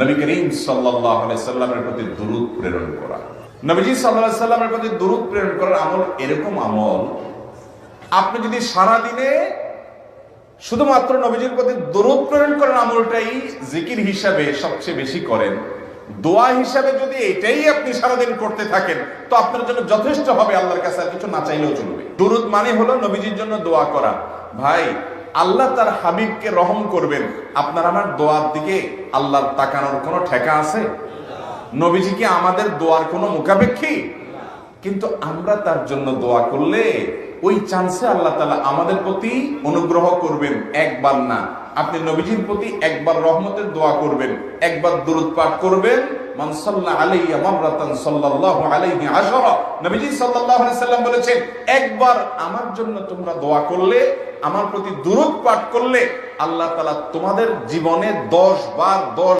নবী করিম সাল্লাল্লাহু আলাইহি সাল্লামের প্রতি দুরূদ প্রেরণ করা। নবীজি সাল্লাল্লাহু আলাইহি সাল্লামের প্রতি দুরূদ প্রেরণ করার আমল এরকম আমল, আপনি যদি সারা দিনে শুধুমাত্র নবীজির প্রতি দুরূদ প্রেরণ করার আমলটাই জিকির হিসাবে সবচেয়ে বেশি করেন, দোয়া হিসাবে যদি এটাই আপনি সারাদিন করতে থাকেন, তো আপনার জন্য যথেষ্ট হবে, আল্লাহর কাছে আর কিছু না চাইলেও চলবে। দুরূদ মানে হলো নবীজির জন্য দোয়া করা। ভাই, আল্লাহ তার হাবিবকে রহম করবেন, আপনার আমার দোয়ার দিকে আল্লাহর তাকানোর কোনো ঠেকা আছে? নবীজি কি আমাদের দোয়ার কোনো মুখাপেক্ষী? কিন্তু আমরা তার জন্য দোয়া করলে ওই চান্সে আল্লাহ তাআলা আমাদের প্রতি অনুগ্রহ করবেন। একবার না, আপনি নবীজির প্রতি একবার রহমতের দোয়া করবেন, একবার দুরূদ পাঠ করবেন, মান সাল্লা আলাইয়া মাররাতান সাল্লাল্লাহু আলাইহি আশরা। নবীজি সাল্লাল্লাহু আলাইহি সাল্লাম বলেছেন, একবার আমার জন্য তোমরা দোয়া করলে, আমার প্রতি দুরূদ পাঠ করলে, আল্লাহ তাআলা তোমাদের জীবনে 10 বার 10